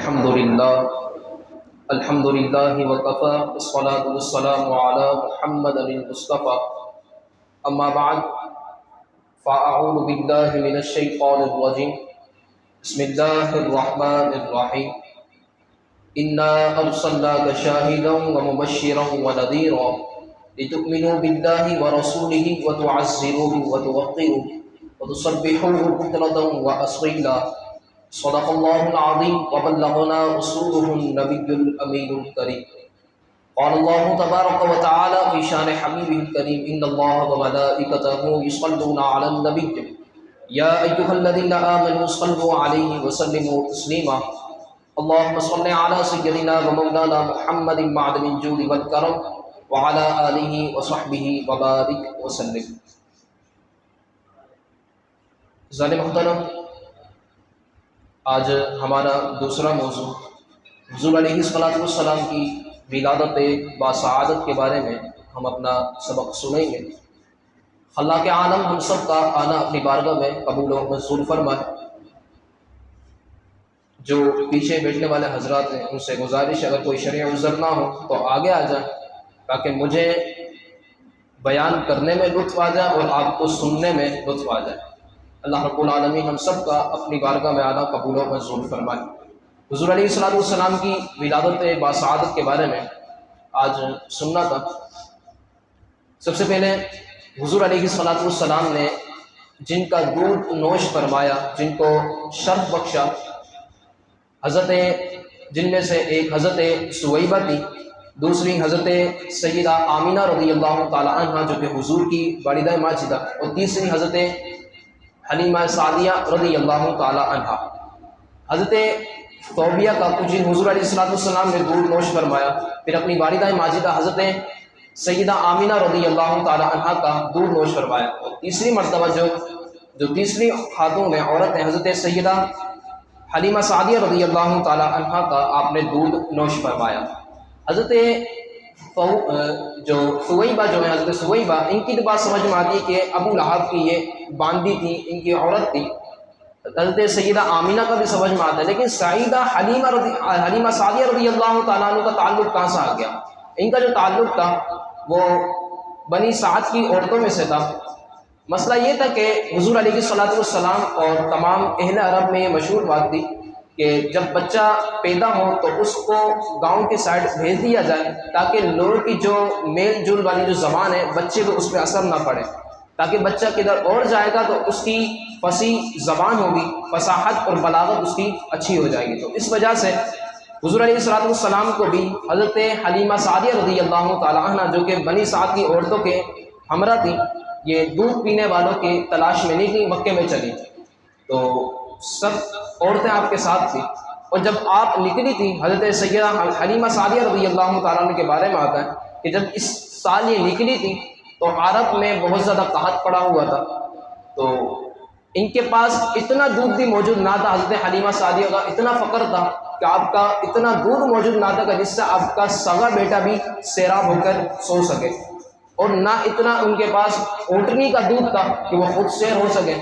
الحمد للہ وکفى والصلاة والسلام على محمد المصطفى اما بعد فاعوذ باللہ من الشیطان الرجیم بسم اللہ الرحمن الرحیم انا ارسلناک شاہدا ومبشرا ونذیرا لتؤمنوا باللہ ورسولہ وتعزروہ وتوقروہ وتسبحوہ بکرة واصیلا صدق اللہ العظیم وبلغنا رسوله النبی الامین الکریم قال اللہ تبارک وتعالی فی شان حبیبہ الکریم ان اللہ وملائکتہ یصلون علی النبی یا ایھا الذین آمنوا صلوا علیہ وسلموا تسلیما اللہم صل علی سیدنا ومولانا محمد معدن الجود والکرم وعلی آلہ وصحبہ وبارک وسلم۔ ذات محترم، آج ہمارا دوسرا موضوع حضور علیہ السلام کی ولادت باسعادت کے بارے میں ہم اپنا سبق سنیں گے۔ خلاق عالم ہم سب کا آنا اپنی بارگاہ میں قبول و منظور فرمائے۔ جو پیچھے بیٹھنے والے حضرات ہیں ان سے گزارش اگر کوئی شرعی عذر نہ ہو تو آگے آ جائیں تاکہ مجھے بیان کرنے میں لطف آ جائے اور آپ کو سننے میں لطف آ جائے۔ اللہ رب العالمین ہم سب کا اپنی بارگاہ میں آنا قبول و منظور فرمائے۔ حضور علیہ السلام کی ولادت باسعادت کے بارے میں آج سننا تھا۔ سب سے پہلے حضور علیہ السلام نے جن کا دودھ نوش فرمایا، جن کو شرف بخشا، جن میں سے ایک حضرت سویبہ تھی، دوسری حضرت سیدہ آمینہ رضی اللہ تعالی عنہ جو کہ حضور کی والدہ ماجدہ، اور تیسری حضرت حلیمہ سعدیہ رضی اللہ تعالی عنہ۔ حضرت توبیہ کا کچھ دن حضور علیہ السلام نے دودھ نوش فرمایا، پھر اپنی والدہ ماجدہ حضرت سیدہ آمینہ رضی اللہ تعالی عنہ کا دودھ نوش فرمایا، اور تیسری مرتبہ جو تیسری خاتون ہے، عورت ہے، حضرت سیدہ حلیمہ سعدیہ رضی اللہ تعالی عنہ کا آپ نے دودھ نوش فرمایا۔ حضرت سویبہ جو ہے، حضرت سویبہ، ان کی تو بات سمجھ میں آتی ہے کہ ابو لہب کی یہ باندی تھی، ان کی عورت تھی۔ حضرت سیدہ آمینہ کا بھی سمجھ میں آتا ہے، لیکن سیدہ حلیمہ سعدیہ رضی اللہ تعالیٰ عنہ کا تعلق کہاں سے آ گیا؟ ان کا جو تعلق تھا وہ بنی سعد کی عورتوں میں سے تھا۔ مسئلہ یہ تھا کہ حضور علیہ السلام اور تمام اہل عرب میں یہ مشہور بات تھی کہ جب بچہ پیدا ہو تو اس کو گاؤں کے سائڈ بھیج دیا جائے تاکہ لوگوں کی جو میل جول والی جو زبان ہے بچے کو اس پہ اثر نہ پڑے، تاکہ بچہ کدھر اور جائے گا تو اس کی فصیح زبان ہوگی، فصاحت اور بلاغت اس کی اچھی ہو جائے گی۔ تو اس وجہ سے حضور علیہ السلام کو بھی حضرت حلیمہ سعدیہ رضی اللہ تعالی عنہ جو کہ بنی سعد کی عورتوں کے ہمراہ تھی، یہ دودھ پینے والوں کی تلاش میں نکلی، مکے میں چلی، تو سب عورتیں آپ کے ساتھ تھیں، اور جب آپ نکلی تھی حضرت سیدہ حلیمہ سعدیہ رضی اللہ تعالیٰ عنہ کے بارے میں آتا ہے کہ جب اس سال یہ نکلی تھی تو عرب میں بہت زیادہ قحط پڑا ہوا تھا، تو ان کے پاس اتنا دودھ بھی موجود نہ تھا، حضرت حلیمہ سعدیہ کا اتنا فقر تھا کہ آپ کا اتنا دودھ موجود نہ تھا کہ جس سے آپ کا سگا بیٹا بھی سیراب ہو کر سو سکے، اور نہ اتنا ان کے پاس اونٹنی کا دودھ تھا کہ وہ خود سیر ہو سکے،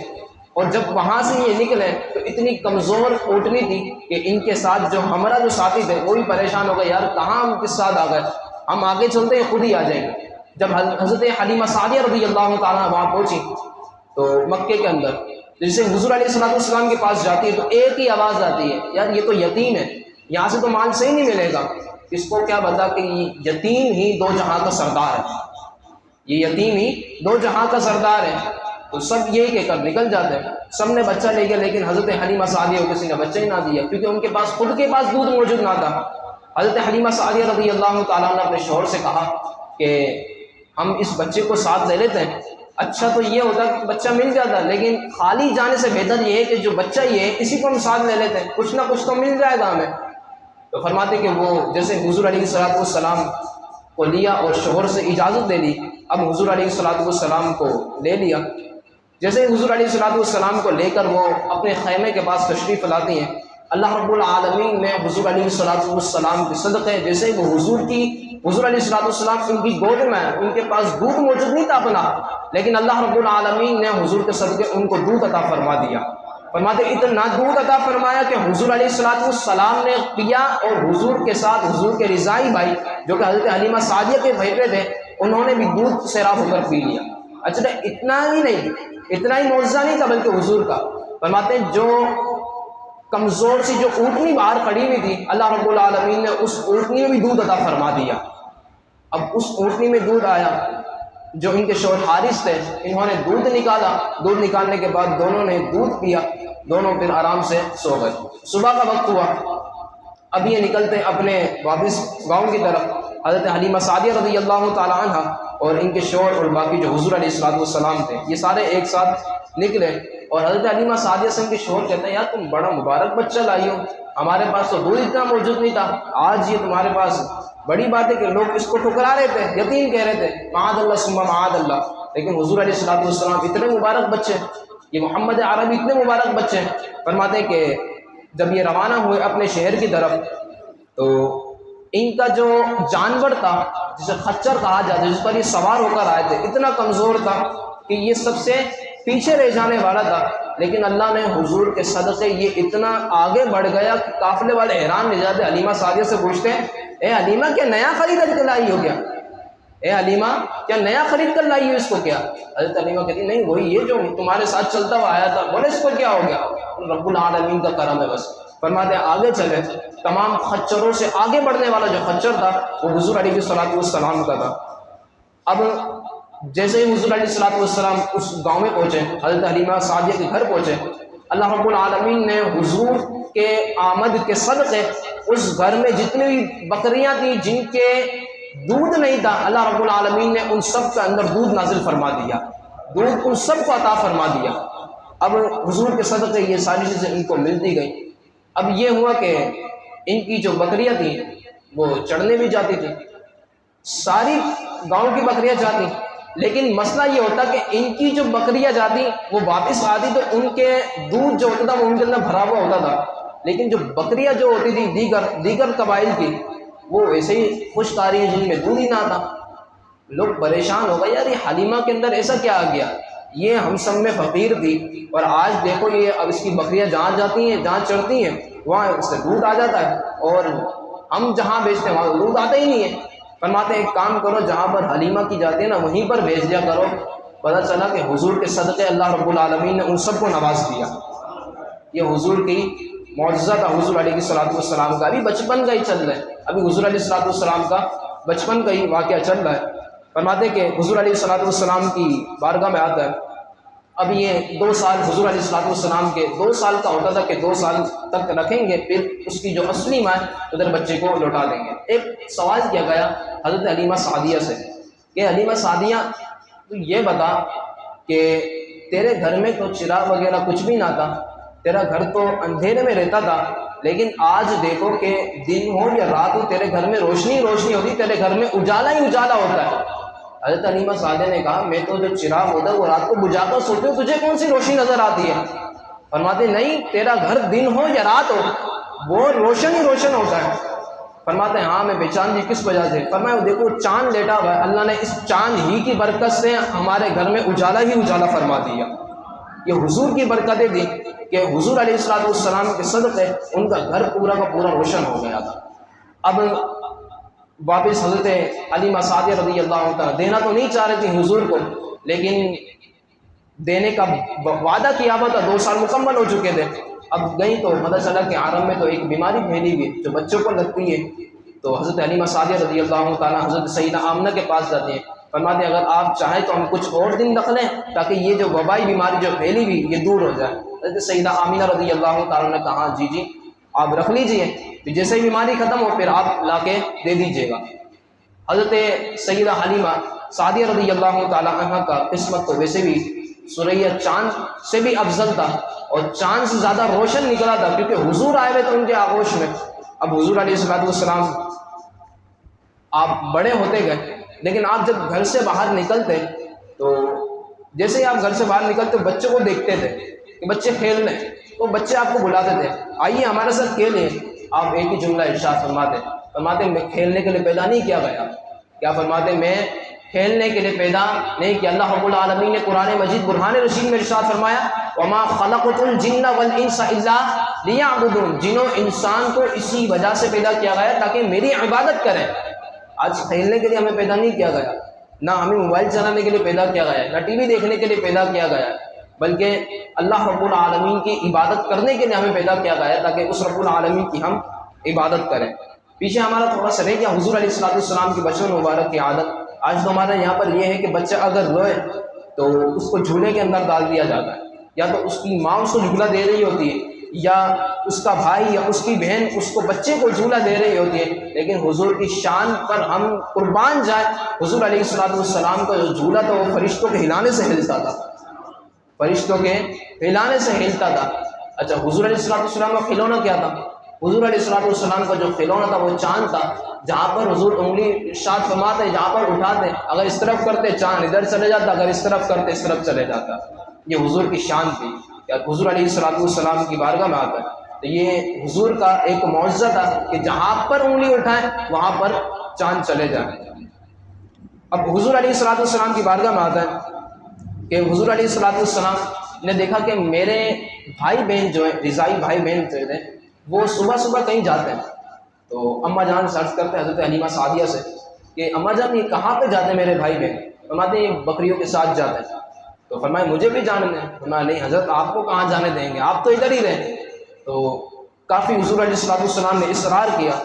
اور جب وہاں سے یہ نکلے تو اتنی کمزور اونٹنی تھی کہ ان کے ساتھ جو ہمارا جو ساتھی تھے وہ بھی پریشان ہو گئے، یار کہاں ہم کس ساتھ آ گئے، ہم آگے چلتے ہیں خود ہی آ جائیں گے۔ جب حضرت حلیمہ سعدیہ رضی اللہ تعالیٰ وہاں پہنچی تو مکے کے اندر جیسے حضور علیہ السلام کے پاس جاتی ہے تو ایک ہی آواز آتی ہے، یار یہ تو یتیم ہے، یہاں سے تو مال صحیح نہیں ملے گا۔ اس کو کیا بتا کہ یہ یتیم ہی دو جہاں کا سردار ہے، یہ یتیم ہی دو جہاں کا سردار ہے، تو سب یہ کہہ کر نکل جاتے ہیں۔ سب نے بچہ لے گیا، لیکن حضرت حلیمہ سعدیہ کو کسی نے بچہ ہی نہ دیا، کیونکہ ان کے پاس خود کے پاس دودھ موجود نہ تھا۔ حضرت حلیمہ سعدیہ رضی اللہ تعالیٰ نے اپنے شوہر سے کہا کہ ہم اس بچے کو ساتھ لے لیتے ہیں، اچھا تو یہ ہوتا کہ بچہ مل جاتا، لیکن خالی جانے سے بہتر یہ ہے کہ جو بچہ یہ ہے اسی کو ہم ساتھ لے لیتے ہیں، کچھ نہ کچھ تو مل جائے گا ہمیں۔ تو فرماتے کہ وہ جیسے حضور علیہ السلام کو لیا اور شوہر سے اجازت لے لی، اب حضور علیہ السلام کو لے لیا۔ جیسے حضور علیہ السلام کو لے کر وہ اپنے خیمے کے پاس تشریف لاتی ہیں، اللہ رب العالمین نے حضور علیہ السلام کے صدقے جیسے وہ حضور علیہ السلام ان کی گود میں، ان کے پاس دودھ موجود نہیں تھا اپنا، لیکن اللہ رب العالمین نے حضور کے صدقے ان کو دودھ عطا فرما دیا۔ فرماتے اتنا دودھ عطا فرمایا کہ حضور علیہ السلام نے پیا، اور حضور کے ساتھ حضور کے رضائی بھائی جو کہ حضرت حلیمہ سعدیہ کے بیٹے تھے، انہوں نے بھی دودھ سیراب ہو کر پی لیا۔ اچھا اتنا ہی نہیں، اتنا ہی معجزہ نہیں تھا بلکہ حضور کا، فرماتے ہیں جو کمزور سی جو اونٹنی باہر کھڑی ہوئی تھی، اللہ رب العالمین نے اس اونٹنی میں بھی دودھ عطا فرما دیا۔ اب اس اونٹنی میں دودھ آیا، جو ان کے شوہر حارث تھے، انہوں نے دودھ نکالا، دودھ نکالنے کے بعد دونوں نے دودھ پیا، دونوں پھر آرام سے سو گئے۔ صبح کا وقت ہوا، اب یہ نکلتے اپنے واپس گاؤں کی طرف، حضرت حلیمہ سعدیہ رضی اللہ تعالی عنہ اور ان کے شوہر اور باقی جو حضور علیہ السلام تھے، یہ سارے ایک ساتھ نکلے، اور حضرت حلیمہ سعدیہ سے ان کے شوہر کہتے ہیں یار تم بڑا مبارک بچہ لائی ہو، ہمارے پاس تو دودھ اتنا موجود نہیں تھا، آج یہ تمہارے پاس بڑی بات ہے کہ لوگ اس کو ٹھکرا رہے تھے، یتیم کہہ رہے تھے، معاذ اللہ ثم معاذ اللہ، لیکن حضور علیہ السلام اتنے مبارک بچے، یہ محمد عربی اتنے مبارک بچے۔ فرماتے ہیں کہ جب یہ روانہ ہوئے اپنے شہر کی طرف، تو ان کا جو جانور تھا جسے خچر کہا جاتا ہے، جس پر یہ سوار ہو کر آئے تھے، اتنا کمزور تھا کہ یہ سب سے پیچھے رہ جانے والا تھا، لیکن اللہ نے حضور کے صدقے یہ اتنا آگے بڑھ گیا کہ قافلے والے حیران رہ جاتے، حلیمہ سعدیہ سے پوچھتے ہیں اے حلیمہ کیا نیا خرید کر لائی ہو کیا؟ اے حلیمہ کیا نیا خرید کر لائی ہو اس کو کیا؟ حضرت حلیمہ کہتی نہیں وہی یہ جو تمہارے ساتھ چلتا ہوا آیا تھا، بولے اس کو کیا ہو گیا؟ رب العالمین کا کرم ہے بس۔ فرماتے ہیں آگے چلے، تمام خچروں سے آگے بڑھنے والا جو خچر تھا وہ حضور علیہ السلام کا تھا۔ اب جیسے ہی حضور علیہ السلام اس گاؤں میں پہنچے، حضرت حلیمہ سعدیہ کے گھر پہنچے، اللہ رب العالمین نے حضور کے آمد کے صدقے اس گھر میں جتنی بھی بکریاں تھیں جن کے دودھ نہیں تھا، اللہ رب العالمین نے ان سب کے اندر دودھ نازل فرما دیا، دودھ ان سب کو عطا فرما دیا۔ اب حضور کے صدقے یہ ساری چیزیں ان کو ملتی گئیں۔ اب یہ ہوا کہ ان کی جو بکریاں تھیں وہ چڑھنے بھی جاتی تھیں، ساری گاؤں کی بکریاں جاتی، لیکن مسئلہ یہ ہوتا کہ ان کی جو بکریاں جاتی وہ واپس آتی تو ان کے دودھ جو ہوتا تھا وہ ان کے اندر بھرا ہوا ہوتا تھا، لیکن جو بکریاں جو ہوتی تھی دیگر قبائل کی وہ ایسے ہی خشک آ رہی ہیں جن میں دودھ ہی نہ تھا۔ لوگ پریشان ہو گئے یار یہ حلیمہ کے اندر ایسا کیا آ گیا، یہ ہم سب میں فقیر تھی اور آج دیکھو یہ اب اس کی بکریاں جہاں جاتی ہیں جہاں چڑھتی ہیں وہاں اس سے دودھ آ جاتا ہے، اور ہم جہاں بیچتے ہیں وہاں دودھ آتا ہی نہیں ہے۔ فرماتے ایک کام کرو جہاں پر حلیمہ کی جاتی ہے نا وہیں پر بھیج دیا کرو۔ پتہ چلا کہ حضور کے صدقے اللہ رب العالمین نے ان سب کو نواز دیا۔ یہ حضور کی معجزہ تھا حضور علیہ السلام کا، ابھی بچپن کا ہی چل رہا ہے، ابھی حضور علیہ السلام کا بچپن کا ہی واقعہ چل رہا ہے۔ فرماتے کہ حضور علیہ السلام کی بارگاہ میں آتا ہے، اب یہ 2 سال حضور علیہ السلام کے 2 سال کا ہوتا تھا کہ 2 سال تک رکھیں گے، پھر اس کی جو اصلی ماں ہے ادھر بچے کو لوٹا دیں گے۔ ایک سوال کیا گیا حضرت حلیمہ سعدیہ سے کہ حلیمہ سعدیہ تو یہ بتا کہ تیرے گھر میں تو چراغ وغیرہ کچھ بھی نہ تھا، تیرا گھر تو اندھیرے میں رہتا تھا، لیکن آج دیکھو کہ دن ہو یا رات ہو تیرے گھر میں روشنی روشنی ہوتی، تیرے گھر میں اجالا ہی اجالا ہوتا ہے۔ حضرت حلیمہ سعدیہ نے کہا میں تو جو چراغ ہوتا ہے وہ رات کو بجھا کر سوتی ہوں، تجھے کون سی روشنی نظر آتی ہے؟ فرماتے نہیں تیرا گھر دن ہو یا رات ہو وہ روشن ہی روشن ہوتا ہے۔ فرماتے ہیں ہاں میں بے چاند جی کس وجہ سے؟ فرمایا دیکھو چاند لیٹا ہوا ہے، اللہ نے اس چاند ہی کی برکت سے ہمارے گھر میں اجالا ہی اجالا فرما دیا۔ یہ حضور کی برکتیں تھیں کہ حضور علیہ السلام کے صدقے ان کا گھر پورا کا پورا روشن ہو گیا تھا۔ اب واپس حضرت حلیمہ سعدیہ رضی اللہ تعالیٰ دینا تو نہیں چاہ رہی تھی حضور کو، لیکن دینے کا وعدہ کیا ہوا تھا، 2 سال مکمل ہو چکے تھے۔ اب گئی تو پتہ چلا کہ عالم میں تو ایک بیماری پھیلی ہوئی جو بچوں کو لگتی ہے، تو حضرت حلیمہ سعدیہ رضی اللہ تعالیٰ حضرت سیدہ آمنہ کے پاس جاتے ہیں، فرماتے ہیں اگر آپ چاہیں تو ہم کچھ اور دن رکھ لیں تاکہ یہ جو وبائی بیماری جو پھیلی ہوئی یہ دور ہو جائے۔ حضرت سیدہ آمنہ رضی اللہ تعالیٰ نے کہا جی آپ رکھ لیجئے، جیسے ہی بیماری ختم ہو پھر آپ لا کے دے دیجیے گا۔ حضرت سیدہ حلیمہ سعدیہ رضی اللہ تعالیٰ عنہ کا قسمت تو ویسے بھی سورہ چاند سے بھی افضل تھا اور چاند سے زیادہ روشن نکلا تھا، کیونکہ حضور آئے ہوئے تھے ان کے آغوش میں۔ اب حضور علیہ السلام آپ بڑے ہوتے گئے، لیکن آپ جب گھر سے باہر نکلتے تو جیسے ہی آپ گھر سے باہر نکلتے بچوں کو دیکھتے تھے کہ بچے کھیل رہے ہیں، تو بچے آپ کو بلاتے تھے آئیے ہمارے ساتھ کھیلیں، آپ ایک ہی جملہ ارشاد فرماتے میں کھیلنے کے لیے پیدا نہیں کیا گیا، کیا فرماتے میں کھیلنے کے لیے پیدا نہیں کیا۔ اللہ رب العالمین نے قرآن مجید برہان رشید میں ارشاد فرمایا وما خلقت الجن والانس الا لیعبدون، جن و انسان کو اسی وجہ سے پیدا کیا گیا تاکہ میری عبادت کریں۔ آج کھیلنے کے لیے ہمیں پیدا نہیں کیا گیا، نہ ہمیں موبائل چلانے کے لیے پیدا کیا گیا، نہ ٹی وی دیکھنے کے لیے پیدا کیا گیا، بلکہ اللہ رب العالمین کی عبادت کرنے کے لیے ہمیں پیدا کیا گیا تاکہ اس رب العالمین کی ہم عبادت کریں۔ پیچھے ہمارا تھوڑا سا رہ گیا حضور علیہ السلام کی بچپن مبارک کی عادت۔ آج تو ہمارے یہاں پر یہ ہے کہ بچہ اگر روئے تو اس کو جھولے کے اندر ڈال دیا جاتا ہے، یا تو اس کی ماں اس کو جھولا دے رہی ہوتی ہے، یا اس کا بھائی یا اس کی بہن اس کو بچے کو جھولا دے رہی ہوتی ہے۔ لیکن حضور کی شان پر ہم قربان جائیں، حضور علیہ السلام کا جو جھولا تھا وہ فرشتوں کے ہلانے سے ہلتا تھا، فرشتوں کے ہلانے سے ہلتا تھا۔ اچھا، حضور علیہ السلام کا کھلونا کیا تھا؟ حضور علیہ السلام کا جو کھلونا تھا وہ چاند تھا۔ جہاں پر حضور انگلی ارشاد فرماتے، جہاں پر اٹھاتے، اگر اس طرف کرتے چاند ادھر چلے جاتا، اگر اس طرف کرتے اس طرف چلے جاتا۔ یہ حضور کی شان تھی کہ حضور علیہ السلام کی بارگاہ میں آتا ہے تو یہ حضور کا ایک معجزہ تھا کہ جہاں پر انگلی اٹھائیں وہاں پر چاند چلے جائیں۔ اب حضور علیہ السلام کی بارگاہ میں آتا ہے کہ حضور علیہ السلام نے دیکھا کہ میرے بھائی بہن جو ہیں، رضائی بھائی بہن جو ہیں، وہ صبح صبح کہیں جاتے ہیں۔ تو اماں جان سے عرض کرتے ہیں حضرت حلیمہ سعدیہ سے کہ اماں جان یہ کہاں پہ جاتے ہیں میرے بھائی بہن؟ فرماتے ہیں یہ بکریوں کے ساتھ جاتے ہیں۔ تو فرمایا مجھے بھی جانے دیں۔ فرمایا نہیں حضرت، آپ کو کہاں جانے دیں گے، آپ تو ادھر ہی رہیں۔ تو کافی حضور علیہ السلام نے اصرار کیا،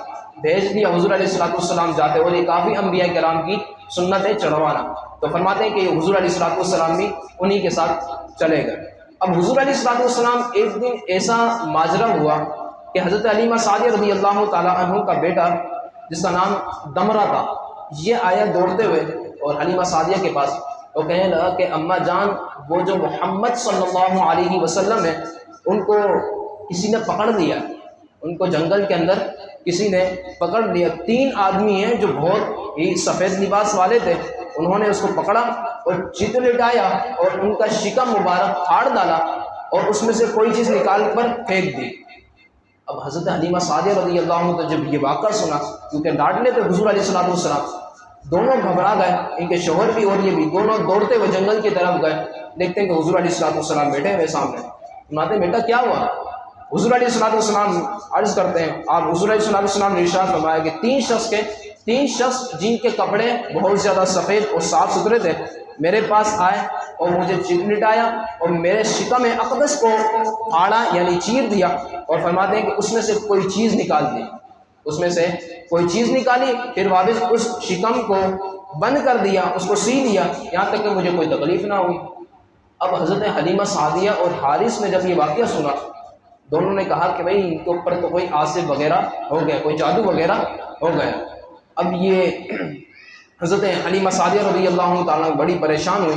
بھیج دیا، حضور علیہ السلام جاتے، اور یہ کافی انبیاء کرام کی سنت ہے چڑھوانا۔ تو فرماتے ہیں کہ حضور علیہ السلام بھی انہی کے ساتھ چلے گئے۔ اب حضور علیہ السلام ایک دن ایسا ماجرا ہوا کہ حضرت حلیمہ سعدیہ رضی اللہ تعالیٰ عنہ کا بیٹا جس کا نام دمرہ تھا، یہ آیا دوڑتے ہوئے اور حلیمہ سعدیہ کے پاس، وہ کہنے لگا کہ اماں جان، وہ جو محمد صلی اللہ علیہ وسلم ہے ان کو کسی نے پکڑ لیا، ان کو جنگل کے اندر کسی نے پکڑ لیا۔ 3 آدمی ہیں جو بہت ہی سفید لباس والے تھے، انہوں نے اس کو پکڑا اور چت لٹایا اور ان کا شکم مبارک پھاڑ ڈالا اور اس میں سے کوئی چیز نکال کر پھینک دی۔ اب حضرت حلیمہ سعدیہ رضی اللہ عنہ تو جب یہ واقعہ سنا، کیونکہ لاڈلے تھے حضور علیہ السلام، دونوں گھبرا گئے، ان کے شوہر بھی اور یہ بھی، دونوں دوڑتے ہوئے جنگل کی طرف گئے۔ دیکھتے ہیں کہ حضور علیہ السلام بیٹھے ہوئے سامنے۔ فرماتے ہیں بیٹا کیا ہوا؟ حضور علیہ السلام عرض کرتے ہیں، آپ حضور علیہ السلام نے ارشاد فرمایا کہ 3 شخص جن کے کپڑے بہت زیادہ سفید اور صاف ستھرے تھے میرے پاس آئے اور مجھے چیخ لٹایا اور میرے شکم اقدس کو پھاڑا یعنی چیر دیا، اور فرماتے ہیں کہ اس میں سے کوئی چیز نکال دی، اس میں سے کوئی چیز نکالی، پھر واپس اس شکم کو بند کر دیا، اس کو سی دیا، یہاں تک کہ مجھے کوئی تکلیف نہ ہوئی۔ اب حضرت حلیمہ سعدیہ اور حارث نے جب یہ واقعہ سنا، دونوں نے کہا کہ بھائی ان کے اوپر تو کوئی آصف وغیرہ ہو گیا، کوئی جادو وغیرہ ہو گیا۔ اب یہ حضرت حلیمہ سعدیہ رضی اللہ تعالیٰ بڑی پریشان ہوئی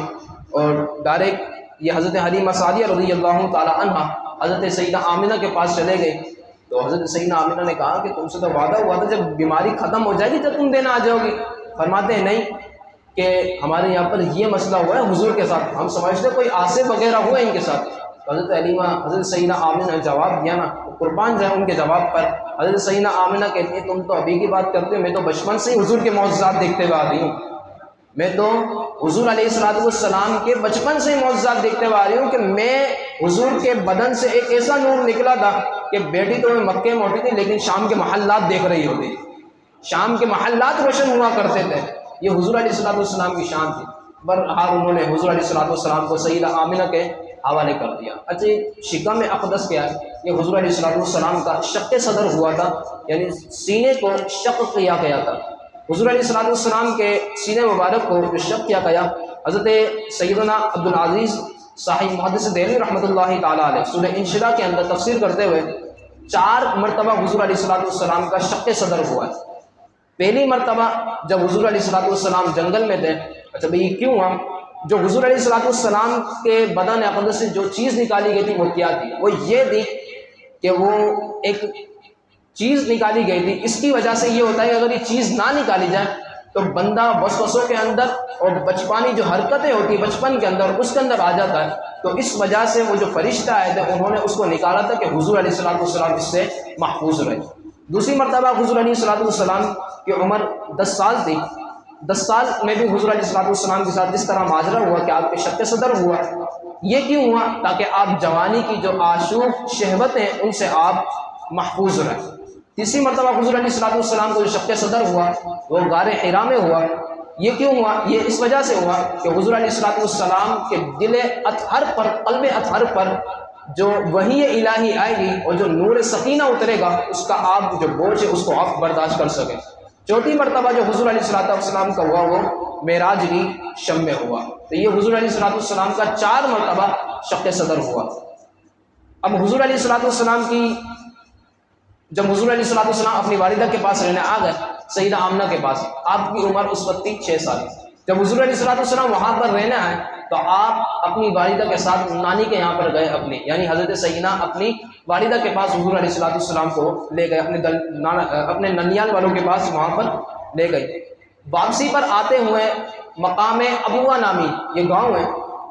اور ڈائریکٹ یہ حضرت حلیمہ سعدیہ رضی اللہ تعالیٰ عنہ حضرت سیدہ آمنہ کے پاس چلے گئے۔ تو حضرت سیدہ آمنہ نے کہا کہ تم سے تو وعدہ ہوا تھا جب بیماری ختم ہو جائے گی تب تم دینا آ جاؤ گی۔ فرماتے ہیں نہیں، کہ ہمارے یہاں پر یہ مسئلہ ہوا ہے حضور کے ساتھ، ہم سمجھتے کوئی آصف وغیرہ ہوا ان کے ساتھ۔ حضرت حلیمہ حضرت سیدہ آمنہ نے جواب دیا نا، قربان جائے ان کے جواب پر۔ حضرت سیدہ آمنہ کہتی ہے تم تو ابھی کی بات کرتے ہو، میں تو بچپن سے ہی حضور کے معجزات دیکھتے ہوئے آ رہی ہوں، میں تو حضور علیہ السلام کے بچپن سے ہی معجزات دیکھتے ہوئے آ رہی ہوں کہ میں حضور کے بدن سے ایک ایسا نور نکلا تھا کہ بیٹی تو میں مکے میں ہوتی تھی لیکن شام کے محلات دیکھ رہی ہوتی، شام کے محلات روشن ہوا کرتے تھے۔ یہ حضور علیہ السلام کی شان تھی۔ بہرحال انہوں نے حضور علیہ السلام کو سیدہ آمنہ کے حوالے کر دیا۔ اچھا، شکم اقدس کیا ہے؟ یہ حضور علیہ السلام کا شق صدر ہوا تھا، یعنی سینے کو شق کیا گیا تھا۔ حضور علیہ السلام کے سینے مبارک کو جو شق کیا گیا، حضرت سیدنا عبدالعزیز صاحب محدث دہلوی رحمۃ اللہ تعالیٰ علیہ سورہ انشراح کے اندر تفسیر کرتے ہوئے 4 مرتبہ حضور علیہ السلام کا شق صدر ہوا ہے۔ پہلی مرتبہ جب حضور علیہ السلام جنگل میں تھے، اچھا بھئی کیوں ہوا؟ جو حضور علیہ السلام کے بدن اقدس سے جو چیز نکالی گئی تھی وہ کیا تھی؟ وہ یہ تھی کہ وہ ایک چیز نکالی گئی تھی۔ اس کی وجہ سے یہ ہوتا ہے کہ اگر یہ چیز نہ نکالی جائے تو بندہ وسوسوں کے اندر اور بچپانی جو حرکتیں ہوتی ہیں بچپن کے اندر اس کے اندر آ جاتا ہے، تو اس وجہ سے وہ جو فرشتہ آئے تھے انہوں نے اس کو نکالا تھا کہ حضور علیہ السلام اس سے محفوظ رہے۔ دوسری مرتبہ حضور علیہ السلام کی عمر 10 سال تھی، 10 سال میں بھی حضور علیہ السلام کے ساتھ جس طرح ماجرا ہوا کہ آپ کے شق صدر ہوا، یہ کیوں ہوا؟ تاکہ آپ جوانی کی جو آشوب شہوتیں ان سے آپ محفوظ رہیں۔ تیسری مرتبہ حضور علیہ السلام کو جو شق صدر ہوا وہ غار حرا میں ہوا۔ یہ کیوں ہوا؟ یہ اس وجہ سے ہوا کہ حضور علیہ السلام کے دل اطہر پر، قلب اطہر پر جو وحی الہی آئے گی اور جو نور سکینہ اترے گا، اس کا آپ جو بوجھ ہے اس کو آپ برداشت کر سکیں۔ چوتھی مرتبہ جو حضور علیہ السلام کا ہوا وہ معراج کی شب میں ہوا۔ تو یہ حضور علیہ السلام کا 4 مرتبہ شق صدر ہوا۔ اب حضور علیہ السلام کی جب حضور علیہ السلام اپنی والدہ کے پاس رہنے آ گئے، سیدہ آمنہ کے پاس، آپ کی عمر اس وقت تھی 6 سال۔ جب حضور علیہ السلام وہاں پر رہنے آئے تو آپ اپنی والدہ کے ساتھ نانی کے یہاں پر گئے، اپنی یعنی حضرت سیدہ اپنی والدہ کے پاس حضور علیہ السلام کو لے گئے، اپنے ننیال والوں کے پاس وہاں پر لے گئے۔ واپسی پر آتے ہوئے مقام ابوا نامی یہ گاؤں ہے،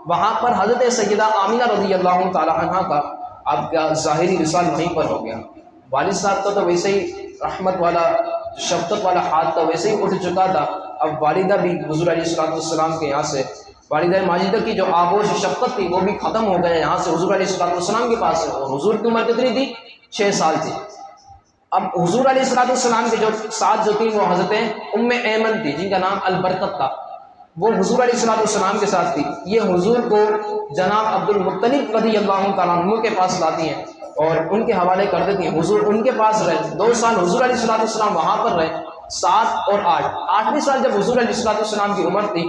وہاں پر حضرت سیدہ آمنہ رضی اللہ تعالی عنہ کا آپ کا ظاہری وصال وہیں پر ہو گیا۔ والد صاحب کا تو ویسے ہی رحمت والا، شفقت والا ہاتھ تو ویسے ہی اٹھ چکا تھا، اب والدہ بھی حضور علیہ السلام کے یہاں سے، والدہ ماجدہ کی جو آغوش شفقت تھی وہ بھی ختم ہو گیا، یہاں سے حضور علیہ السلام کے پاس ہے، اور حضور کی عمر کتنی تھی؟ 6 سال تھی۔ اب حضور علیہ السلام کے جو ساتھ جو تھی وہ حضرت ام ایمن تھی، جن کا نام البرکت تھا، وہ حضور علیہ السلام کے ساتھ تھی۔ یہ حضور کو جناب عبد المطلب رضی اللہ تعالیٰ عنہ کے پاس لاتی ہیں اور ان کے حوالے کر دیتی ہیں۔ حضور ان کے پاس رہے 2 سال، حضور علیہ السلام وہاں پر رہے 7 اور 8۔ 8ویں سال جب حضور علیہ السلام کی عمر تھی،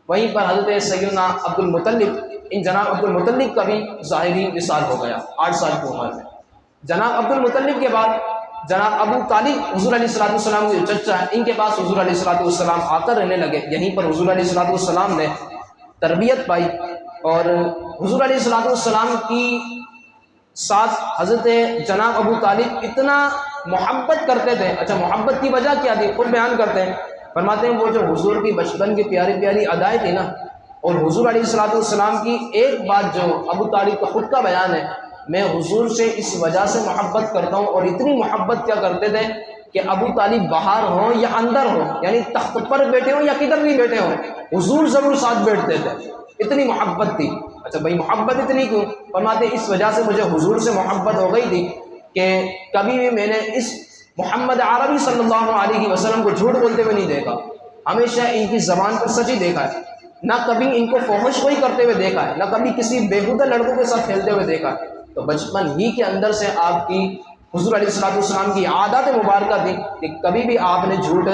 وہیں پر حضرت سیدنا عبد المطلب، ان جناب عبد المطلب کا بھی ظاہری وصال ہو گیا 8 سال کی عمر میں۔ جناب عبد المطلب کے بعد جناب ابو طالب حضور علیہ السلام کے چچا ہیں، ان کے پاس حضور علیہ السلام آ کر رہنے لگے۔ یہیں پر حضور علیہ السلام نے تربیت پائی، اور حضور علیہ السلام کی ساتھ حضرت جناب ابو طالب اتنا محبت کرتے تھے۔ اچھا، محبت کی وجہ کیا تھی؟ خود بیان کرتے ہیں، فرماتے ہیں وہ جو حضور کی بچپن کی پیاری پیاری ادائیں تھی نا، اور حضور علیہ السلام کی ایک بات جو ابو طالب کا خود کا بیان ہے، میں حضور سے اس وجہ سے محبت کرتا ہوں، اور اتنی محبت کیا کرتے تھے کہ ابو طالب باہر ہوں یا اندر ہوں، یعنی تخت پر بیٹھے ہوں یا کدھر بھی بیٹھے ہوں، حضور ضرور ساتھ بیٹھتے تھے، اتنی محبت تھی۔ اچھا بھائی، محبت اتنی کیوں؟ فرماتے اس وجہ سے مجھے حضور سے محبت ہو گئی تھی کہ کبھی بھی میں نے اس محمد عربی صلی اللہ علیہ وسلم کو جھوٹ بولتے ہوئے نہیں دیکھا، ہمیشہ ان کی زبان پر سچ ہی دیکھا ہے، نہ کبھی ان کو فحش کوئی کرتے ہوئے دیکھا ہے، نہ کبھی کسی بیہودہ لڑکوں کے ساتھ کھیلتے ہوئے دیکھا ہے۔ تو بچپن ہی کے اندر سے آپ کی حضور علیہ السلام کی عادت مبارکہ تھی کہ کبھی بھی آپ نے جھوٹ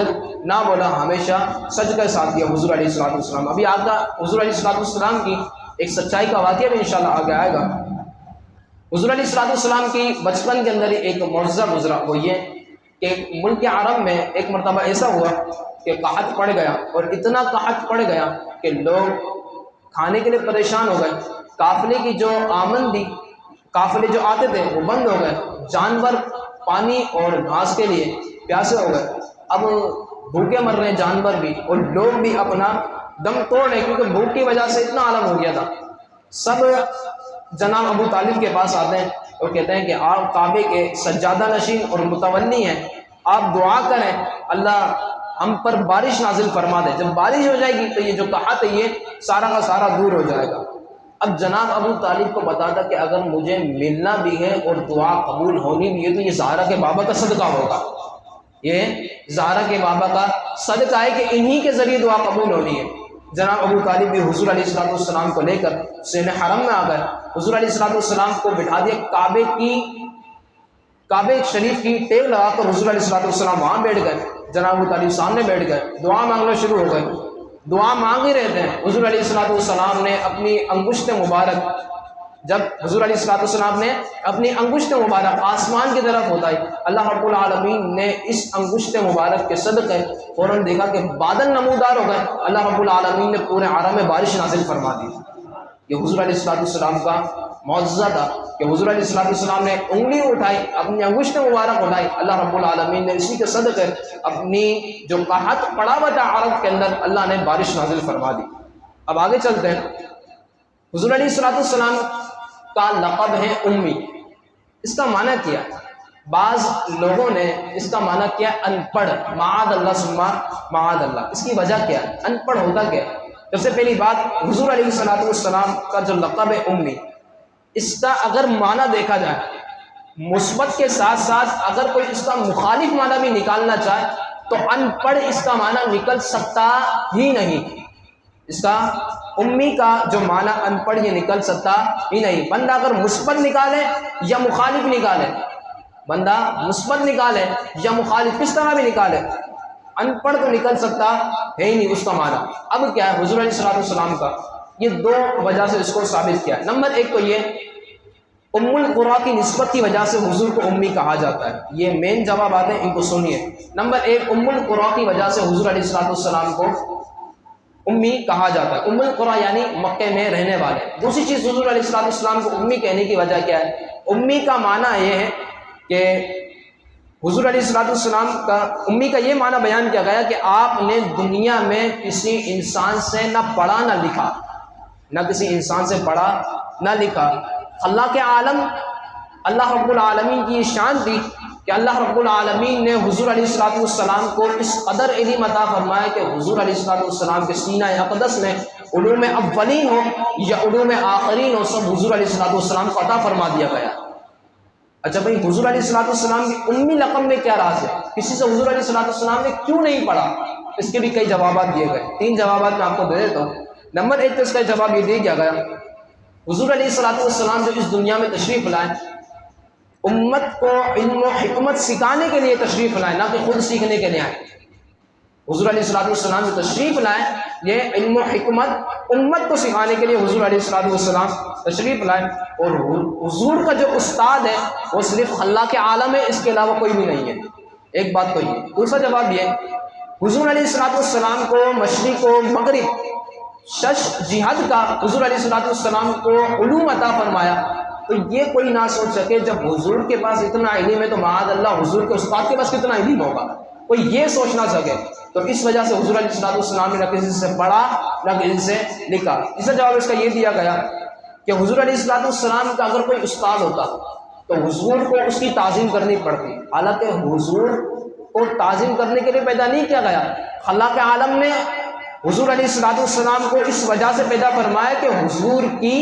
نہ بولا، ہمیشہ سچ کا ساتھ دیا حضور علیہ السلام۔ ابھی آپ کا حضور علیہ السلام کی ایک سچائی کا واقعہ بھی انشاءاللہ آگے آئے گا۔ حضور علیہ السلام کی بچپن کے اندر ہی ایک معجزہ گزرا، وہ یہ کہ ملک عرب میں ایک مرتبہ ایسا ہوا کہ قحط پڑ گیا، اور اتنا قحط پڑ گیا کہ لوگ کھانے کے لیے پریشان ہو گئے، قافلے کی جو آمد تھی، قافلے جو آتے تھے وہ بند ہو گئے، جانور پانی اور گھاس کے لیے پیاسے ہو گئے، اب بھوکے مر رہے ہیں جانور بھی اور لوگ بھی اپنا دم توڑ رہے، کیونکہ بھوک کی وجہ سے اتنا عالم ہو گیا تھا۔ سب جناب ابو طالب کے پاس آتے ہیں اور کہتے ہیں کہ آپ کعبے کے سجادہ نشین اور متولی ہیں، آپ دعا کریں اللہ ہم پر بارش نازل فرما دے، جب بارش ہو جائے گی تو یہ جو قحط ہے یہ سارا کا سارا دور ہو جائے گا۔ اب جناب ابو طالب کو بتا تھا کہ اگر مجھے ملنا بھی ہے اور دعا قبول ہونی بھی ہے تو یہ زہرا کے بابا کا صدقہ ہوگا، یہ زہرا کے بابا کا صدقہ ہے کہ انہی کے ذریعے دعا قبول ہونی ہے۔ جناب ابو طالب بھی حضور علیہ السلام کو لے کر حسین حرم میں آ گئے، حضور علیہ السلام کو بٹھا دیا، کعبے شریف کی ٹیل لگا کر حضور علیہ السلام وہاں بیٹھ گئے، جناب ابو طالب سامنے بیٹھ گئے، دعا مانگنا شروع ہو گئے، دعا مانگ ہی رہتے ہیں۔ حضور علیہ السلام نے اپنی انگشت مبارک، جب حضور علیہ السلام نے اپنی انگشت مبارک آسمان کی طرف اٹھائی، اللہ رب العالمین نے اس انگشت مبارک کے صدقے فوراً دیکھا کہ بادل نمودار ہو گئے، اللہ رب العالمین نے پورے عالم میں بارش نازل فرما دی۔ یہ حضور علیہ السلام کا معجزہ تھا کہ حضور علیہ السلام نے انگلی اٹھائی، اپنی انگشت مبارک اٹھائی، اللہ رب العالمین نے اسی کے صدقے اپنی جو قحط پڑا ہوا تھا عرب کے اندر، اللہ نے بارش نازل فرما دی۔ اب آگے چلتے ہیں۔ حضور علیہ السلام کا لقب ہے امی، اس کا معنی کیا ہے؟ بعض لوگوں نے اس کا معنی کیا ہے ان پڑھ، معاذ اللہ ثم معاذ اللہ۔ اس کی وجہ کیا ہے؟ ان پڑھ ہوتا کیا ہے؟ سب سے پہلی بات، حضور علیہ الصلوۃ والسلام کا جو لقب ہے امی، اس کا اگر معنی دیکھا جائے مثبت کے ساتھ ساتھ اگر کوئی اس کا مخالف معنی بھی نکالنا چاہے تو ان پڑھ اس کا معنی نکل سکتا ہی نہیں۔ اس کا امی کا جو معنی ان پڑھ یہ نکل سکتا ہی نہیں۔ بندہ اگر مثبت نکالے یا مخالف نکالے، بندہ مثبت نکالے یا مخالف کس طرح بھی نکالے، ان پڑھ تو نکل سکتا ہے ہی نہیں اس کا معنی۔ اب کیا ہے حضور علیہ الصلوۃ والسلام کا یہ دو وجہ سے اس کو ثابت کیا ہے۔ نمبر ایک تو یہ ام القرا کی نسبت کی وجہ سے حضور کو امی کہا جاتا ہے، یہ مین جوابات ہیں، ان کو سنیے۔ نمبر ایک، ام القرا کی وجہ سے حضور علیہ الصلوۃ والسلام کو امی کہا جاتا ہے، ام القرا یعنی مکے میں رہنے والے۔ دوسری چیز حضور علیہ الصلوۃ والسلام کو امی کہنے کی وجہ کیا ہے؟ امی کا معنی یہ ہے کہ حضور علیہ الصلوۃ والسلام کا امی کا یہ معنی بیان کیا گیا کہ آپ نے دنیا میں کسی انسان سے نہ پڑھا نہ لکھا، نہ کسی انسان سے پڑھا نہ لکھا۔ اللہ کے عالم، اللہ رب العالمین کی یہ شان تھی کہ اللہ رب العالمین نے حضور علیہ الصلوۃ والسلام کو اس قدر علم عطا فرمایا کہ حضور علیہ الصلوۃ والسلام کے سینہ اقدس میں علوم اولین ہو یا علوم آخرین ہو، سب حضور علیہ الصلوۃ والسلام کو عطا فرما دیا گیا۔ اچھا بھائی، حضور علیہ الصلوۃ والسلام کی امی لقب میں کیا راز ہے؟ کسی سے حضور علیہ الصلوۃ والسلام نے کیوں نہیں پڑھا؟ اس کے بھی کئی جوابات دیے گئے، 3 جوابات میں آپ کو دے دیتا ہوں۔ نمبر ایک تو اس کا جواب یہ دیا گیا، حضور علیہ الصلوۃ والسلام جو اس دنیا میں تشریف لائے، امت کو علم و حکمت سکھانے کے لیے تشریف لائے، نہ کہ خود سیکھنے کے لیے آئے۔ حضور علیہ الصلوۃ والسلام جو تشریف لائے یہ علم و حکمت امت کو سکھانے کے لیے حضور علیہ الصلوۃ والسلام تشریف لائے، اور حضور کا جو استاد ہے وہ صرف اللہ کے عالم ہے، اس کے علاوہ کوئی بھی نہیں ہے۔ ایک بات تو یہ۔ دوسرا جواب یہ، حضور علیہ الصلوۃ والسلام کو مشرق و مغرب شش جہاد کا حضور علیہ الصلوۃ والسلام کو علوم عطا فرمایا، تو یہ کوئی نہ سوچ سکے جب حضور کے پاس اتنا علم ہے تو معاذ اللہ حضور کے استاد کے پاس کتنا علم ہوگا، کوئی یہ سوچ نہ سکے۔ تو اس وجہ سے حضور علیہ الصلوۃ والسلام نے نہ کسی سے پڑھا نہ کسی سے لکھا۔ اس کا جواب اس کا یہ دیا گیا کہ حضور علیہ الصلوۃ والسلام کا اگر کوئی استاد ہوتا تو حضور کو اس کی تعظیم کرنی پڑتی، حالانکہ حضور کو تعظیم کرنے کے لیے پیدا نہیں کیا گیا، اللہ کے عالم نے حضور علیہ الصلوۃ والسلام کو اس وجہ سے پیدا فرمایا کہ حضور کی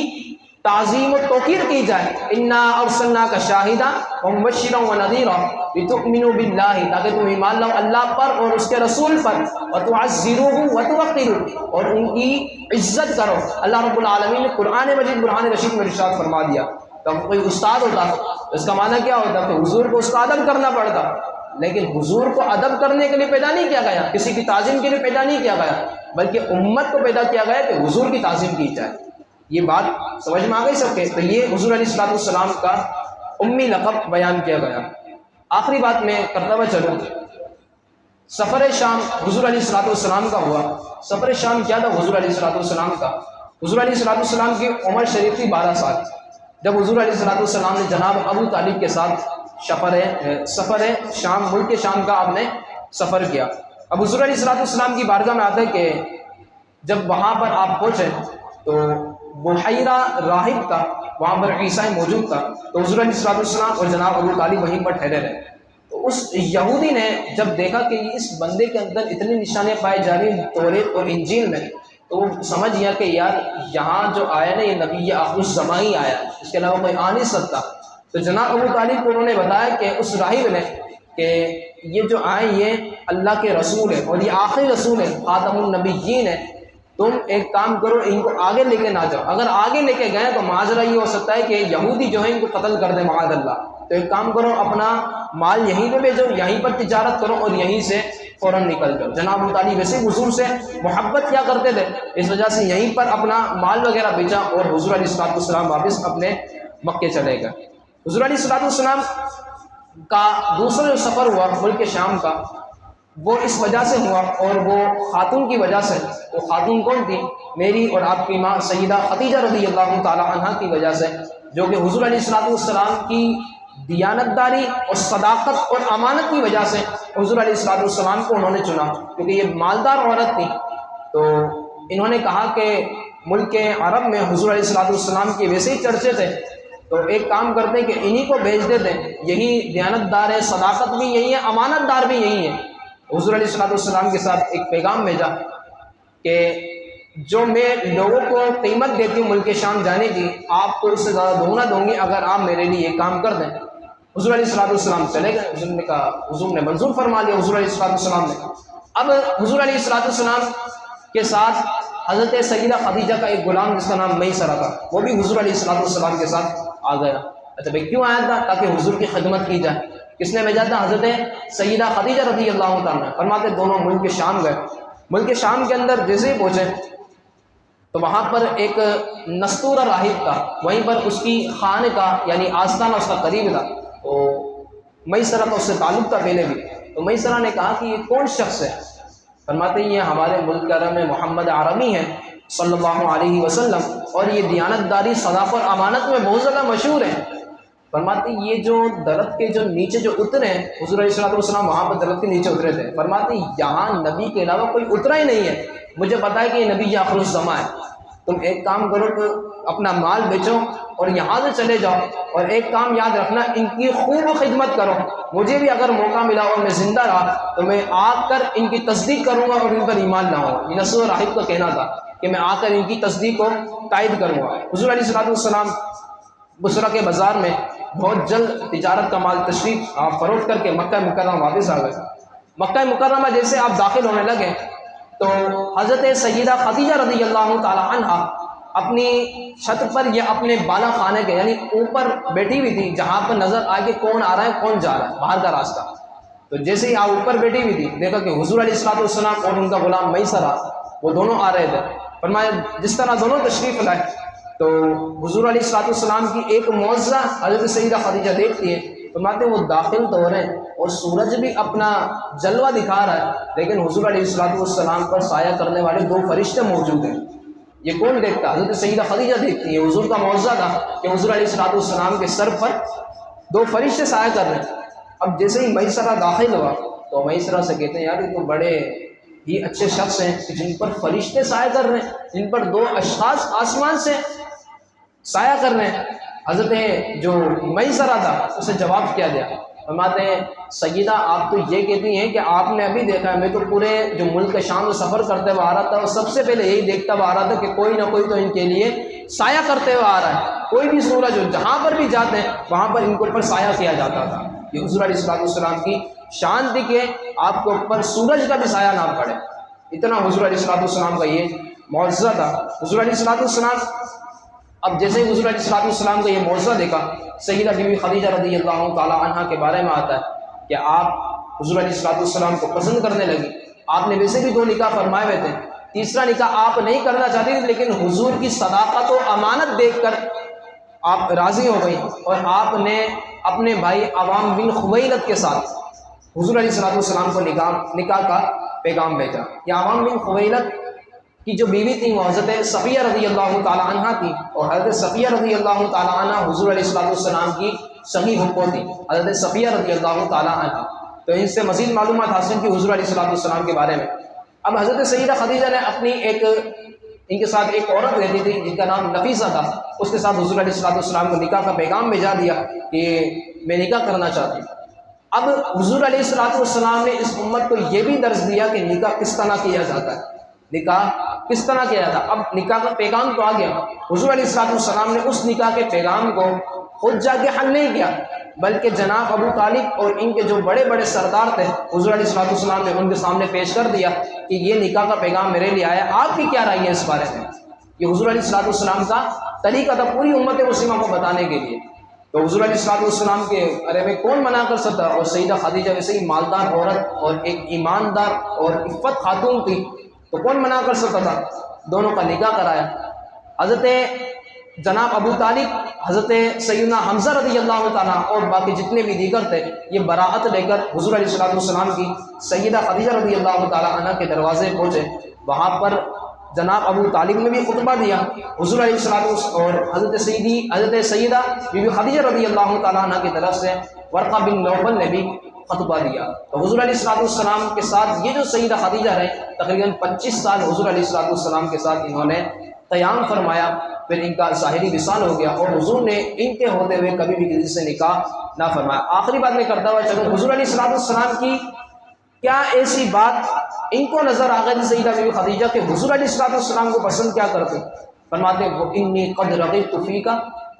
تعظیم و توقیر کی جائے۔ انا ارسلناک شاہدا ومبشرا ونذیرا لتؤمنوا باللہ، تاکہ تم ایمان لاؤ اللہ پر اور اس کے رسول پر، وتعزروہ وتوقروہ، اور ان کی عزت کرو۔ اللہ رب العالمین نے قرآن مجید قرآن رشید میں ارشاد فرما دیا۔ تو کوئی استاد ہوتا تو اس کا معنی کیا ہوتا کہ حضور کو اس کا ادب کرنا پڑتا، لیکن حضور کو ادب کرنے کے لیے پیدا نہیں کیا گیا، کسی کی تعظیم کے لیے پیدا نہیں کیا گیا، بلکہ امت کو پیدا کیا گیا کہ حضور کی تعظیم کی جائے۔ یہ بات سمجھ میں آ گئی سب کے؟ تو یہ حضور علیہ الصلوۃ والسلام کا امی لقب بیان کیا گیا۔ آخری بات میں کرتا ہوا چلوں، سفر شام حضور علیہ الصلوۃ والسلام کا ہوا۔ سفر شام کیا تھا حضور علیہ الصلوۃ والسلام کا؟ حضور علیہ الصلوۃ والسلام کی عمر شریف تھی 12 سال، جب حضور علیہ الصلوۃ والسلام نے جناب ابو طالب کے ساتھ سفر شام، ملک شام کا آپ نے سفر کیا۔ اب حضور علیہ الصلوۃ والسلام کی بارگاہ میں آتا ہے کہ جب وہاں پر آپ پہنچے تو بحیرہ راہب کا، وہاں پر عیسائی موجود تھا، تو حضور علیہ الصلوۃ والسلام اور جناب ابو طالب وہیں پر ٹھہرے رہے۔ تو اس یہودی نے جب دیکھا کہ اس بندے کے اندر اتنی نشانیاں پائی جا رہی ہیں توریت اور انجیل میں، تو وہ سمجھ گیا کہ یار یہاں جو آیا نا یہ نبی آخر الزماں ہی آیا، اس کے علاوہ کوئی آ نہیں سکتا۔ تو جناب ابو طالب کو انہوں نے بتایا کہ اس راہب نے کہ یہ جو آئے یہ اللہ کے رسول ہے اور یہ آخری رسول ہے، خاتم النبیین ہے، تم ایک کام کرو ان کو آگے لے کے نہ جاؤ، اگر آگے لے کے گئے تو معاذ یہ ہو سکتا ہے کہ یہودی جو ہے ان کو قتل کر دے معاذ اللہ، تو ایک کام کرو اپنا مال یہیں پہ بھیجو، یہیں پر تجارت کرو اور یہیں سے فوراً نکل جاؤ۔ جناب ابو طالب ویسے حضور سے محبت کیا کرتے تھے، اس وجہ سے یہیں پر اپنا مال وغیرہ بیچا اور حضور علیہ الصلوۃ والسلام واپس اپنے مکے چلے گئے۔ حضور علیہ الصلوۃ والسلام کا دوسرا جو سفر ہوا ملک شام کا، وہ اس وجہ سے ہوا اور وہ خاتون کی وجہ سے۔ وہ خاتون کون تھی؟ میری اور آپ کی ماں سیدہ خدیجہ رضی اللہ تعالی عنہا کی وجہ سے، جو کہ حضور علیہ الصلوۃ والسلام کی دیانتداری اور صداقت اور امانت کی وجہ سے حضور علیہ الصلوۃ والسلام کو انہوں نے چنا، کیونکہ یہ مالدار عورت تھی۔ تو انہوں نے کہا کہ ملک عرب میں حضور علیہ الصلوۃ والسلام کے ویسے ہی چرچے تھے، تو تو ایک کام کرتے ہیں کہ انہی کو بھیج دیتے ہیں، یہی دیانتدار ہے، صداقت بھی یہی ہے، امانت دار بھی یہی ہے۔ حضور علیہ السلام کے ساتھ ایک پیغام بھیجا کہ جو میں لوگوں کو قیمت دیتی ہوں ملک شام جانے کی، آپ کو اس سے زیادہ دگنا دوں گی اگر آپ میرے لیے یہ کام کر دیں۔ حضور علیہ السلام چلے گئے، حضور نے کہا، حضور نے منظور فرما لیا حضور علیہ السلام نے۔ اب حضور علیہ السلام کے ساتھ حضرت سیدہ خدیجہ کا ایک غلام جس کا نام میسرہ تھا، وہ بھی حضور علیہ السلام کے ساتھ آ گیا۔ اچھا بھائی کیوں آیا تھا؟ تاکہ حضور کی خدمت کی جائے۔ کس نے بھیجا تھا؟ حضرت سیدہ خدیجہ رضی اللہ تعالیٰ۔ فرماتے دونوں ملک شام گئے۔ ملک شام کے اندر جیسے ہی پہنچے تو وہاں پر ایک نستورہ راہب تھا، وہیں پر اس کی خانے کا یعنی آستانہ اس کا قریب تھا۔ تو میسرہ کا اس سے تعلق تھا پہلے بھی۔ تو میسرہ نے کہا کہ یہ کون شخص ہے؟ فرماتے ہیں یہ ہمارے ملک کا رم محمد عربی ہے صلی اللہ علیہ وسلم، اور یہ دیانتداری، صداقت اور امانت میں بہت زیادہ مشہور ہے۔ فرماتے ہیں یہ جو درخت کے جو نیچے جو اترے ہیں، حضور علیہ السلام وہاں پر درخت کے نیچے اترے تھے۔ فرماتے ہیں یہاں نبی کے علاوہ کوئی اترا ہی نہیں ہے، مجھے پتا ہے کہ یہ نبی آخر الزماں ہے۔ تم ایک کام کرو کہ اپنا مال بیچو اور یہاں سے چلے جاؤ، اور ایک کام یاد رکھنا، ان کی خوب خدمت کرو۔ مجھے بھی اگر موقع ملا اور میں زندہ رہا تو میں آ کر ان کی تصدیق کروں گا اور ان پر ایمان لاؤں گا۔ یہ نصر راہب کا کہنا تھا کہ میں آ کر ان کی تصدیق کو تائید کروں گا۔ حضور علیہ السلام بصرہ کے بازار میں بہت جلد تجارت کا مال تشریف فروخت کر کے مکہ مکرمہ واپس آ گئے۔ مکہ مکرمہ جیسے آپ داخل ہونے لگے تو حضرت سیدہ خدیجہ رضی اللہ تعالی عنہ اپنی چھت پر یا اپنے بالا خانے کے یعنی اوپر بیٹھی ہوئی تھی، جہاں پر نظر آئے کہ کون آ رہا ہے کون جا رہا ہے، باہر کا راستہ۔ تو جیسے ہی آپ اوپر بیٹھی ہوئی تھی، دیکھا کہ حضور علیہ السلام اور ان کا غلام میسرہ وہ دونوں آ رہے تھے۔ فرمایا جس طرح دونوں تشریف لائے تو حضور علیہ السلام کی ایک معجزہ حضرت سیدہ خدیجہ دیکھتی ہے۔ فرماتے وہ داخل تو ہو رہے ہیں اور سورج بھی اپنا جلوہ دکھا رہا ہے، لیکن حضور علیہ السلام پر سایہ کرنے والے دو فرشتے موجود ہیں۔ یہ کون دیکھتا؟ حضرت سیدہ خدیجہ دیکھتی ہے۔ حضور کا معجزہ تھا کہ حضور علیہ السلام کے سر پر دو فرشتے سایہ کر رہے ہیں۔ اب جیسے ہی میسرہ داخل ہوا تو میسرہ سے کہتے ہیں یار یہ تو بڑے ہی اچھے شخص ہیں کہ جن پر فرشتے سایہ کر رہے ہیں، جن پر دو اشخاص آسمان سے سایہ کر رہے ہیں۔ حضرت جو میسرہ تھا اسے جواب کیا دیا؟ فرماتے ہیں سیدہ آپ تو یہ کہتی ہیں کہ آپ نے ابھی دیکھا ہے، میں تو پورے جو ملک شام سے سفر کرتے ہوئے آ رہا تھا اور سب سے پہلے یہی دیکھتا ہوا آ رہا تھا کہ کوئی نہ کوئی تو ان کے لیے سایہ کرتے ہوئے آ رہا ہے۔ کوئی بھی سورج ہو جہاں پر بھی جاتے ہیں وہاں پر ان کے اوپر سایہ کیا جاتا تھا۔ یہ حضور علیہ السلام کی شان تھی کہ آپ کے اوپر سورج کا بھی سایہ نہ پڑے، اتنا حضور علیہ السلام کا یہ معجزہ تھا۔ حضور علیہ السلام اب جیسے ہی حضور علیہ السلام کا یہ معجزہ دیکھا، سیدہ بی بی خدیجہ رضی اللہ تعالی عنہ کے بارے میں آتا ہے کہ آپ حضور علیہ السلام کو پسند کرنے لگی۔ آپ نے ویسے بھی 2 نکاح فرمائے ہوئے تھے، تیسرا نکاح آپ نہیں کرنا چاہتی تھی، لیکن حضور کی صداقت و امانت دیکھ کر آپ راضی ہو گئی اور آپ نے اپنے بھائی عوام بن خویلد کے ساتھ حضور علیہ السلام کو نکاح کا پیغام بھیجا۔ یہ عوام بن خویلد کی جو بیوی تھی وہ حضرت صفیہ رضی اللہ تعالی عنہ تھی، اور حضرت صفیہ رضی اللہ تعالی عنہ حضور علیہ السلام کی سگی پھپھو تھی، حضرت صفیہ رضی اللہ تعالی عنہ۔ تو ان سے مزید معلومات حاصل کی حضور علیہ السلام کے بارے میں۔ اب حضرت سیدہ خدیجہ نے اپنی ان کے ساتھ ایک عورت رہتی تھی جن کا نام نفیسہ تھا، اس کے ساتھ حضور علیہ السلام کو نکاح کا پیغام بھیجا دیا کہ میں نکاح کرنا چاہتی ہوں۔ اب حضور علیہ السلام نے اس امت کو یہ بھی درس دیا کہ نکاح کس طرح کیا جاتا ہے، نکاح کس طرح کیا تھا۔ اب نکاح کا پیغام تو آ گیا، حضور علیہ السلام نے اس نکاح کے پیغام کو خود جا کے حل نہیں کیا، بلکہ جناب ابو طالب اور ان کے جو بڑے بڑے سردار تھے حضور علیہ السلام نے ان کے سامنے پیش کر دیا کہ یہ نکاح کا پیغام میرے لیے آیا، آپ کی کیا رائے ہے اس بارے میں۔ یہ حضور علیہ السلام کا طریقہ تھا پوری امت مسلمہ کو بتانے کے لیے۔ تو حضور علیہ السلام کے بارے میں کون منع کر سکتا، اور سیدہ خدیجہ ویسے ہی مالدار عورت اور ایک ایماندار اور عفت خاتون تھی، تو کون منع کر سکتا تھا۔ دونوں کا نکاح کرایا۔ حضرت جناب ابو طالب، حضرت سیدنا حمزہ رضی اللہ تعالیٰ اور باقی جتنے بھی دیگر تھے، یہ براعت لے کر حضور علیہ السلام کی سیدہ خدیجہ رضی اللہ تعالیٰ عنہ کے دروازے پہنچے۔ وہاں پر جناب ابو طالب نے بھی خطبہ دیا، حضور علیہ السلام اور حضرت سیدہ بی بی خدیجہ رضی اللہ تعالیٰ عنہ کی طرف سے ورقہ بن نوفل نے بھی خطبہ دیا۔ تو حضور علیہ السلام کے ساتھ یہ جو سیدہ خدیجہ رہے تقریباً 25 سال حضور علیہ السلام کے ساتھ انہوں نے قیام فرمایا، پھر ان کا ظاہری وصال ہو گیا، اور حضور نے ان کے ہوتے ہوئے کبھی بھی کسی سے نکاح نہ فرمایا۔ آخری بات میں کرتا ہوا چلو، حضور علیہ الصلوۃ والسلام کی کیا ایسی بات ان کو نظر آ گئی سیدہ بیوی خدیجہ کہ حضور علیہ الصلوۃ والسلام کو پسند کیا کرتے؟ فرماتے وہ انی قد رغبت فیک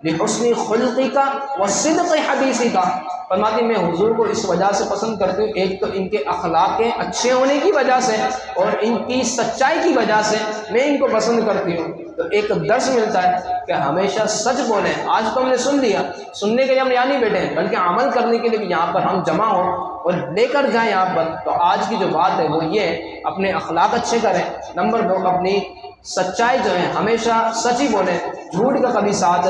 لحسن خلقک وصدق حدیثک، فرماتی میں حضور کو اس وجہ سے پسند کرتی ہوں، ایک تو ان کے اخلاق کے اچھے ہونے کی وجہ سے اور ان کی سچائی کی وجہ سے میں ان کو پسند کرتی ہوں۔ تو ایک درس ملتا ہے کہ ہمیشہ سچ بولیں۔ آج تو ہم نے سن لیا، سننے کے لیے ہم یہاں نہیں بیٹھے ہیں بلکہ عمل کرنے کے لیے بھی یہاں پر ہم جمع ہوں اور لے کر جائیں یہاں پر۔ تو آج کی جو بات ہے وہ یہ ہے، اپنے اخلاق اچھے کریں، نمبر 2 اپنی سچائی جو ہے ہمیشہ سچ ہی بولیں، جھوٹ کا کبھی ساتھ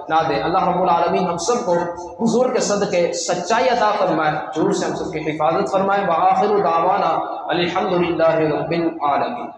نہ دیں۔ اللہ رب العالمین ہم سب کو حضور کے صدقے سچائی عطا فرمائے، جھوٹ سے ہم سب کی حفاظت فرمائے۔ وآخر دعوانا الحمدللہ رب العالمین۔